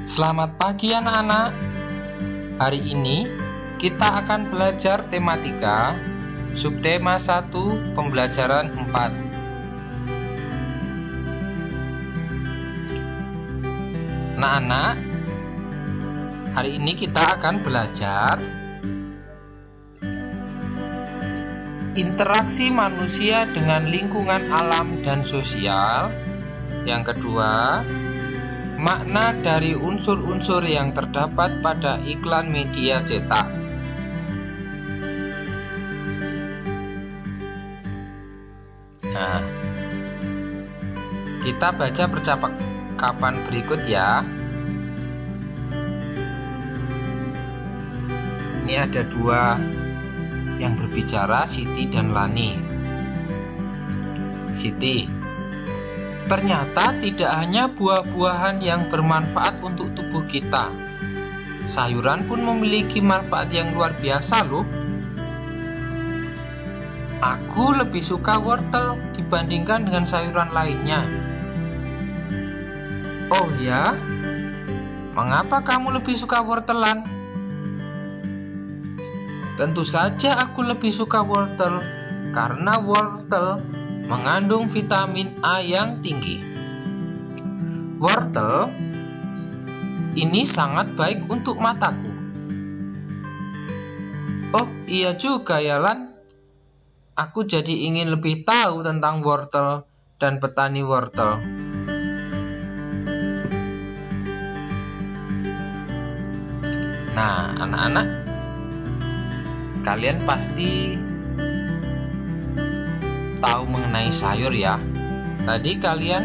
Selamat pagi anak-anak. Hari ini kita akan belajar tematika subtema 1 pembelajaran 4. Anak-anak, hari ini kita akan belajar interaksi manusia dengan lingkungan alam dan sosial. Yang kedua, makna dari unsur-unsur yang terdapat pada iklan media cetak. Nah, kita baca percakapan berikut ya. Ini ada dua yang berbicara, Siti dan Lani. Siti: ternyata tidak hanya buah-buahan yang bermanfaat untuk tubuh kita. Sayuran pun memiliki manfaat yang luar biasa loh. Aku lebih suka wortel dibandingkan dengan sayuran lainnya. Oh ya? Mengapa kamu lebih suka wortelan? Tentu saja aku lebih suka wortel, karena wortel mengandung vitamin A yang tinggi. Wortel ini sangat baik untuk mataku. Oh iya juga ya Lan. Aku jadi ingin lebih tahu tentang wortel dan petani wortel. Nah anak-anak, kalian pasti tahu mengenai sayur ya. Tadi kalian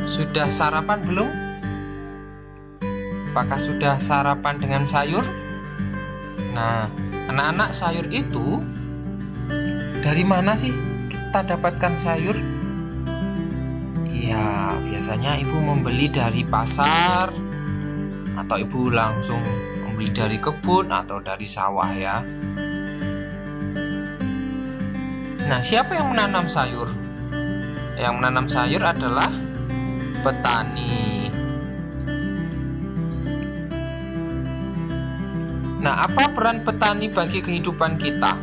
sudah sarapan belum? Apakah sudah sarapan dengan sayur? Nah, anak-anak, sayur itu dari mana sih kita dapatkan sayur? Ya, biasanya ibu membeli dari pasar, atau ibu langsung membeli dari kebun atau dari sawah ya. Nah, siapa yang menanam sayur? Yang menanam sayur adalah petani. Nah, apa peran petani bagi kehidupan kita?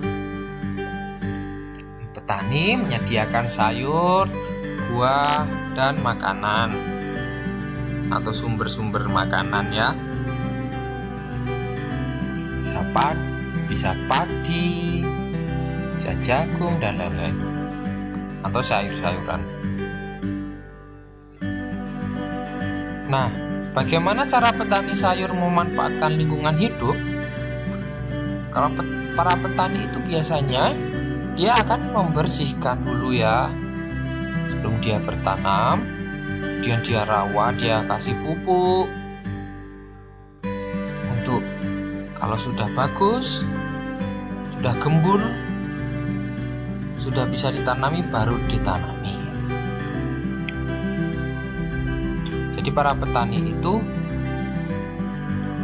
Petani menyediakan sayur, buah, dan makanan atau sumber-sumber makanan ya. Bisa padi, bisa jagung dan lain-lain, atau sayur-sayuran. Nah, bagaimana cara petani sayur memanfaatkan lingkungan hidup? Kalau para petani itu biasanya dia akan membersihkan dulu ya sebelum dia bertanam. Kemudian dia rawat, dia kasih pupuk untuk kalau sudah bagus, sudah gembur, sudah bisa ditanami, baru ditanami. Jadi para petani itu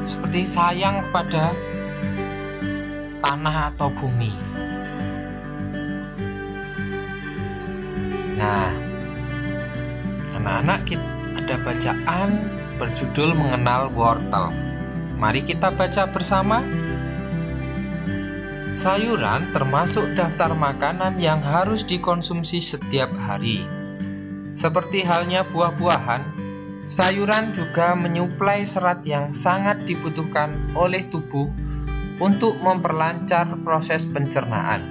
seperti sayang kepada tanah atau bumi. Nah, anak-anak, ada bacaan berjudul Mengenal Wortel. Mari kita baca bersama. Sayuran termasuk daftar makanan yang harus dikonsumsi setiap hari. Seperti halnya buah-buahan, sayuran juga menyuplai serat yang sangat dibutuhkan oleh tubuh untuk memperlancar proses pencernaan.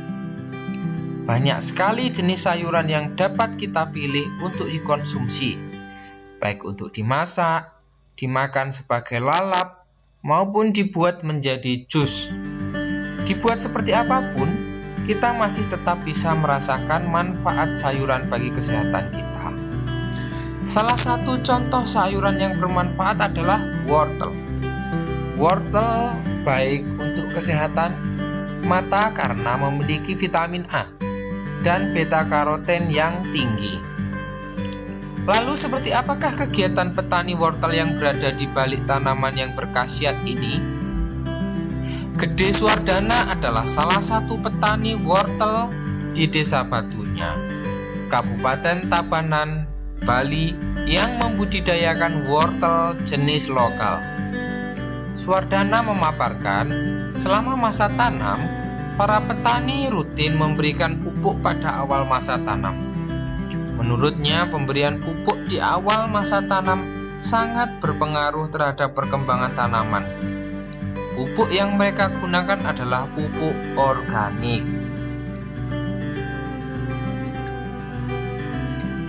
Banyak sekali jenis sayuran yang dapat kita pilih untuk dikonsumsi, baik untuk dimasak, dimakan sebagai lalap, maupun dibuat menjadi jus. Dibuat seperti apapun, kita masih tetap bisa merasakan manfaat sayuran bagi kesehatan kita. Salah satu contoh sayuran yang bermanfaat adalah wortel. Wortel baik untuk kesehatan mata karena memiliki vitamin A dan beta-karoten yang tinggi. Lalu seperti apakah kegiatan petani wortel yang berada di balik tanaman yang berkhasiat ini? Gede Suwardana adalah salah satu petani wortel di Desa Batunya, Kabupaten Tabanan, Bali yang membudidayakan wortel jenis lokal. Suwardana memaparkan, selama masa tanam, para petani rutin memberikan pupuk pada awal masa tanam. Menurutnya, pemberian pupuk di awal masa tanam sangat berpengaruh terhadap perkembangan tanaman. Pupuk yang mereka gunakan adalah pupuk organik.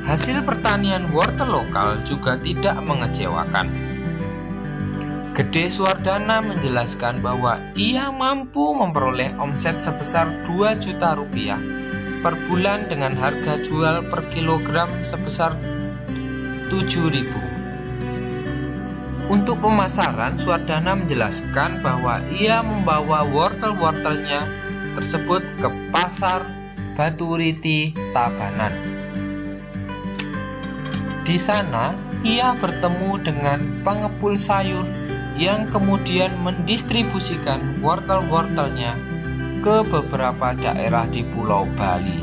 Hasil pertanian wortel lokal juga tidak mengecewakan. Gede Suwardana menjelaskan bahwa ia mampu memperoleh omset sebesar 2 juta rupiah per bulan dengan harga jual per kilogram sebesar 7.000. Untuk pemasaran, Suwardana menjelaskan bahwa ia membawa wortel-wortelnya tersebut ke pasar Baturiti, Tabanan. Di sana, ia bertemu dengan pengepul sayur yang kemudian mendistribusikan wortel-wortelnya ke beberapa daerah di Pulau Bali.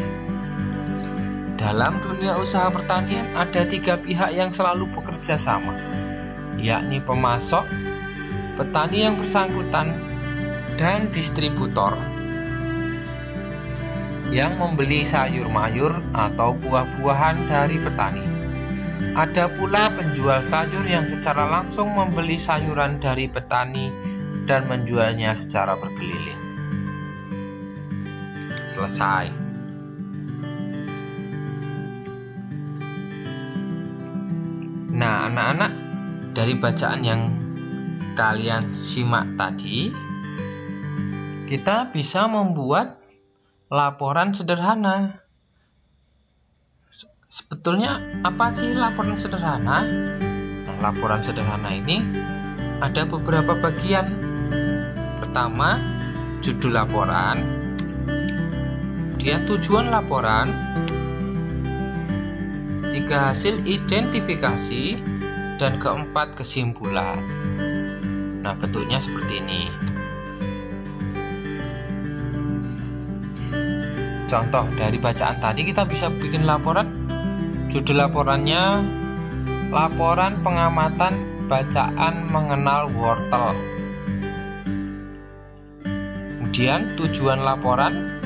Dalam dunia usaha pertanian ada 3 pihak yang selalu bekerja sama, yakni pemasok, petani yang bersangkutan, dan distributor yang membeli sayur mayur atau buah-buahan dari petani. Ada pula penjual sayur yang secara langsung membeli sayuran dari petani dan menjualnya secara berkeliling. Selesai. Nah, anak-anak, dari bacaan yang kalian simak tadi, kita bisa membuat laporan sederhana. Sebetulnya apa sih laporan sederhana? Nah, laporan sederhana ini ada beberapa bagian. Pertama, judul laporan, kemudian tujuan laporan, 3 hasil identifikasi, dan keempat kesimpulan. Nah, bentuknya seperti ini. Contoh dari bacaan tadi, kita bisa bikin laporan. Judul laporannya, laporan pengamatan bacaan mengenal wortel. Kemudian tujuan laporan,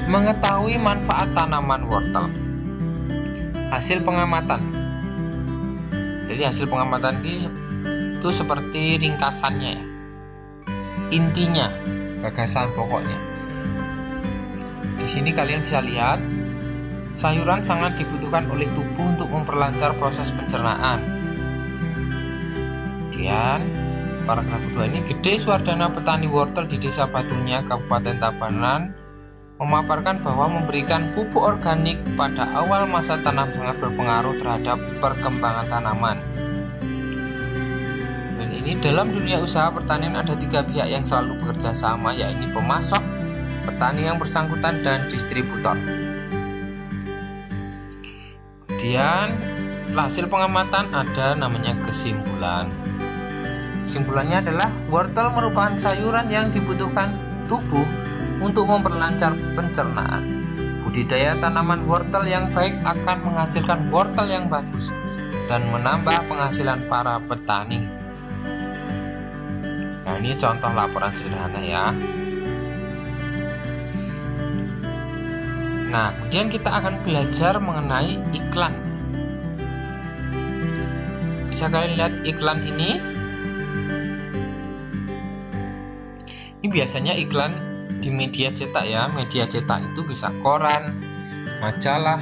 mengetahui manfaat tanaman wortel. Hasil pengamatan. Jadi hasil pengamatan ini itu seperti ringkasannya ya. Intinya, gagasan pokoknya. Di sini kalian bisa lihat, sayuran sangat dibutuhkan oleh tubuh untuk memperlancar proses pencernaan. Kemudian paragraf kedua ini, Gede Suwardana petani wortel di Desa Batunya, Kabupaten Tabanan, memaparkan bahwa memberikan pupuk organik pada awal masa tanam sangat berpengaruh terhadap perkembangan tanaman. Dan ini dalam dunia usaha pertanian ada 3 pihak yang selalu bekerja sama, yakni pemasok, petani yang bersangkutan, dan distributor. Kemudian setelah hasil pengamatan ada namanya kesimpulan. Kesimpulannya adalah wortel merupakan sayuran yang dibutuhkan tubuh untuk memperlancar pencernaan. Budidaya tanaman wortel yang baik akan menghasilkan wortel yang bagus dan menambah penghasilan para petani. Nah, ini contoh laporan sederhana ya. Nah, kemudian kita akan belajar mengenai iklan. Bisa kalian lihat iklan ini? Ini biasanya iklan di media cetak ya. Media cetak itu bisa koran, majalah.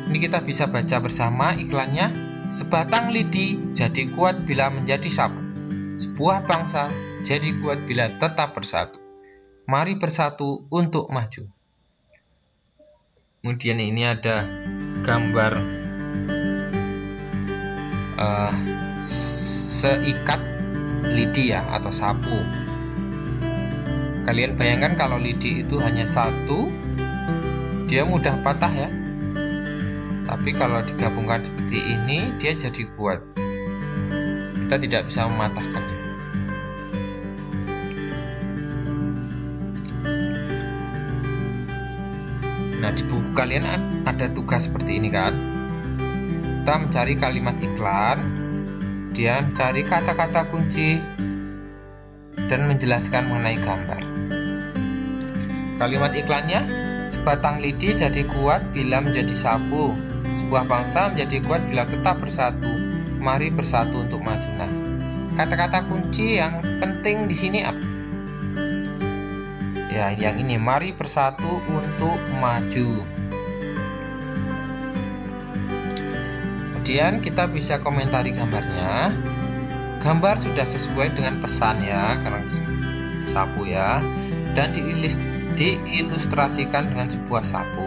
Ini kita bisa baca bersama iklannya. Sebatang lidi jadi kuat bila menjadi satu. Sebuah bangsa jadi kuat bila tetap bersatu. Mari bersatu untuk maju. Kemudian ini ada gambar seikat lidi ya, atau sapu. Kalian bayangkan kalau lidi itu hanya satu, dia mudah patah ya. Tapi kalau digabungkan seperti ini, dia jadi kuat. Kita tidak bisa mematahkannya. Nah, di buku kalian ada tugas seperti ini kan. Kita mencari kalimat iklan, kemudian cari kata-kata kunci, dan menjelaskan mengenai gambar. Kalimat iklannya, sebatang lidi jadi kuat bila menjadi sapu, sebuah bangsa menjadi kuat bila tetap bersatu, mari bersatu untuk maju. Nah, kata-kata kunci yang penting di sini apa? Ya, yang ini, mari bersatu untuk maju. Kemudian kita bisa komentari gambarnya. Gambar sudah sesuai dengan pesan ya, karena sapu ya, dan diilustrasikan dengan sebuah sapu.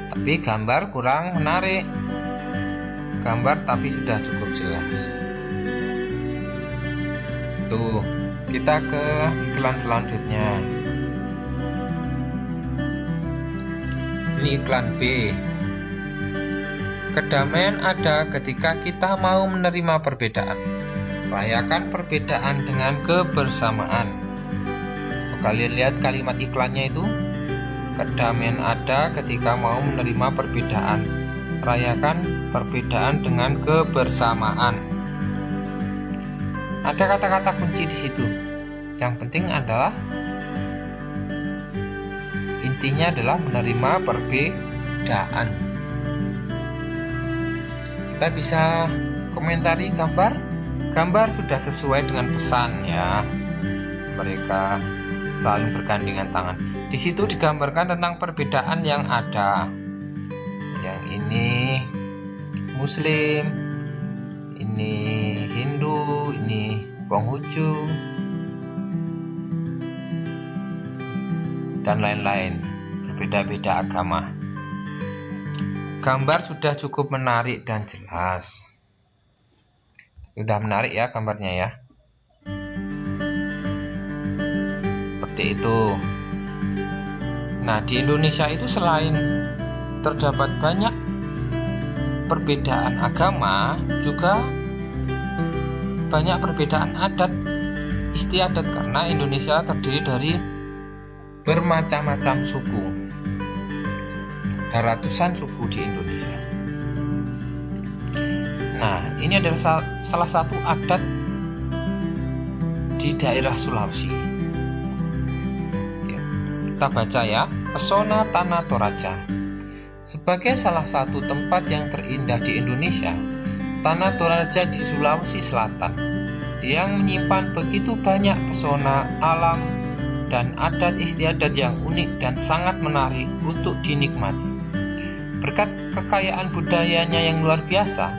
Tapi gambar kurang menarik. Gambar tapi sudah cukup jelas. Tuh, kita ke iklan selanjutnya. Ini iklan B. Kedamaian ada ketika kita mau menerima perbedaan. Rayakan perbedaan dengan kebersamaan. Kalian lihat kalimat iklannya itu. Kedamaian ada ketika mau menerima perbedaan. Rayakan perbedaan dengan kebersamaan. Ada kata-kata kunci di situ. Yang penting adalah intinya adalah menerima perbedaan. Kita bisa komentari gambar. Gambar sudah sesuai dengan pesan ya. Mereka saling bergandengan tangan. Di situ digambarkan tentang perbedaan yang ada. Yang ini Muslim, ini Hindu, ini Konghucu, dan lain-lain, berbeda-beda agama. Gambar sudah cukup menarik dan jelas. Sudah menarik ya gambarnya ya. Seperti itu. Nah, di Indonesia itu selain terdapat banyak perbedaan agama, juga banyak perbedaan adat istiadat, karena Indonesia terdiri dari bermacam-macam suku. Ada ratusan suku di Indonesia. Nah, ini adalah salah satu adat di daerah Sulawesi. Ya, kita baca ya. Pesona Tanah Toraja. Sebagai salah satu tempat yang terindah di Indonesia, Tanah Toraja di Sulawesi Selatan yang menyimpan begitu banyak pesona alam dan adat istiadat yang unik dan sangat menarik untuk dinikmati. Berkat kekayaan budayanya yang luar biasa,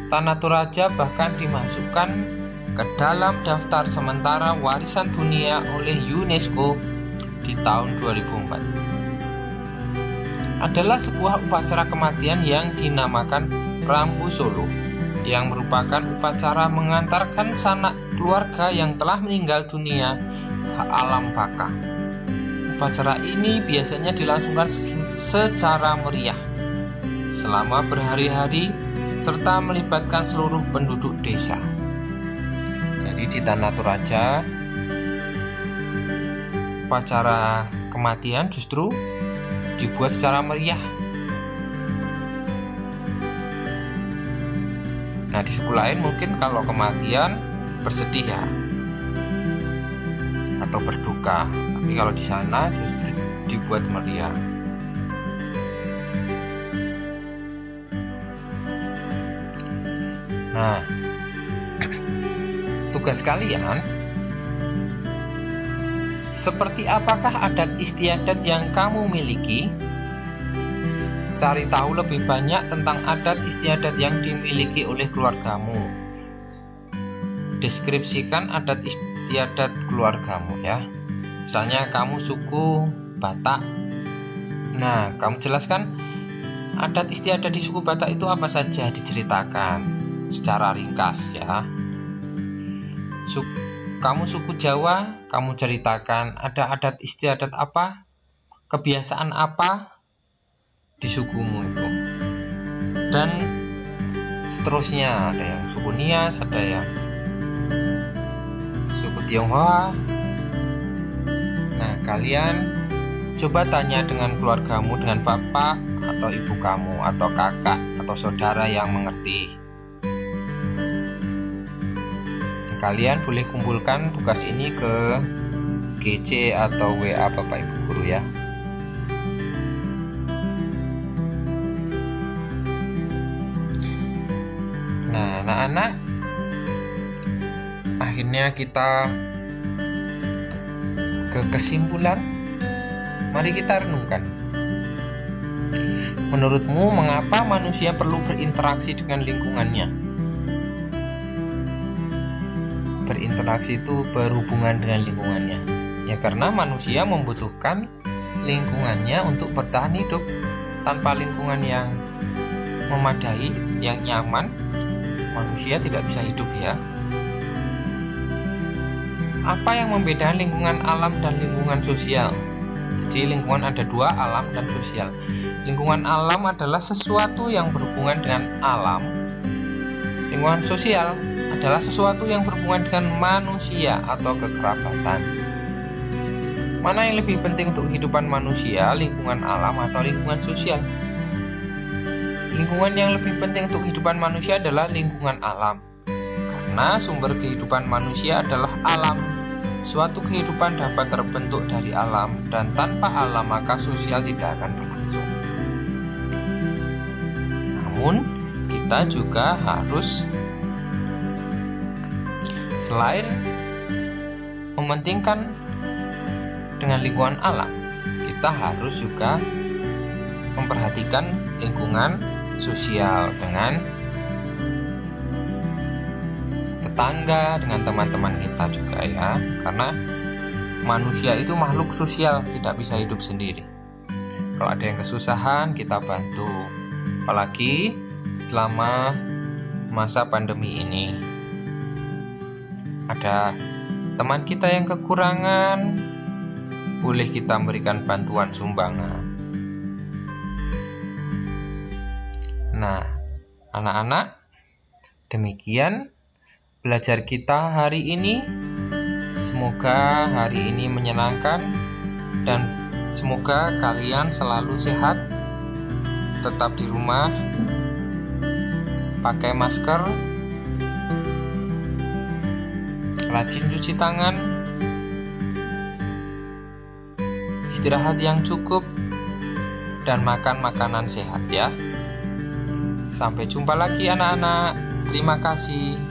Tanah Toraja bahkan dimasukkan ke dalam daftar sementara warisan dunia oleh UNESCO di tahun 2004. Adalah sebuah upacara kematian yang dinamakan Rambu Solo, yang merupakan upacara mengantarkan sanak keluarga yang telah meninggal dunia ke alam baka. Upacara ini biasanya dilangsungkan secara meriah selama berhari-hari serta melibatkan seluruh penduduk desa. Jadi di Tanah Toraja, upacara kematian justru dibuat secara meriah. Nah, di suku lain mungkin kalau kematian bersedih ya, atau berduka. Tapi kalau di sana justru dibuat meriah. Nah, tugas kalian, seperti apakah adat istiadat yang kamu miliki? Cari tahu lebih banyak tentang adat istiadat yang dimiliki oleh keluargamu. Deskripsikan adat istiadat keluargamu ya. Misalnya kamu suku Batak. Nah, kamu jelaskan adat istiadat di suku Batak itu apa saja, diceritakan secara ringkas ya. Kamu suku Jawa, kamu ceritakan ada adat istiadat apa, kebiasaan apa di sukumu itu. Dan seterusnya, ada yang suku Nias, ada yang suku Tionghoa. Nah, kalian Coba tanya dengan keluargamu, dengan bapak atau ibu kamu, atau kakak atau saudara yang mengerti. Kalian boleh kumpulkan tugas ini ke GC atau WA Bapak Ibu Guru ya. Nah, anak-anak, akhirnya kita ke kesimpulan. Mari kita renungkan. Menurutmu, mengapa manusia perlu berinteraksi dengan lingkungannya? Berinteraksi itu berhubungan dengan lingkungannya. Ya, karena manusia membutuhkan lingkungannya untuk bertahan hidup. Tanpa lingkungan yang memadai, yang nyaman, manusia tidak bisa hidup ya. Apa yang membedakan lingkungan alam dan lingkungan sosial? Jadi lingkungan ada dua, alam dan sosial. Lingkungan alam adalah sesuatu yang berhubungan dengan alam. Lingkungan sosial adalah sesuatu yang berhubungan dengan manusia atau kekerabatan. Mana yang lebih penting untuk kehidupan manusia, lingkungan alam atau lingkungan sosial? Lingkungan yang lebih penting untuk kehidupan manusia adalah lingkungan alam. Karena sumber kehidupan manusia adalah alam. Suatu kehidupan dapat terbentuk dari alam, dan tanpa alam maka sosial tidak akan berlangsung. Namun, kita juga harus, selain mementingkan dengan lingkungan alam, kita harus juga memperhatikan lingkungan sosial dengan tetangga, dengan teman-teman kita juga ya. Karena manusia itu makhluk sosial, tidak bisa hidup sendiri. Kalau ada yang kesusahan, kita bantu. Apalagi selama masa pandemi ini. Ada teman kita yang kekurangan, boleh kita berikan bantuan sumbangan. Nah, anak-anak, demikian belajar kita hari ini. Semoga hari ini menyenangkan dan semoga kalian selalu sehat, tetap di rumah, pakai masker, rajin cuci tangan, istirahat yang cukup, dan makan makanan sehat ya. Sampai jumpa lagi anak-anak. Terima kasih.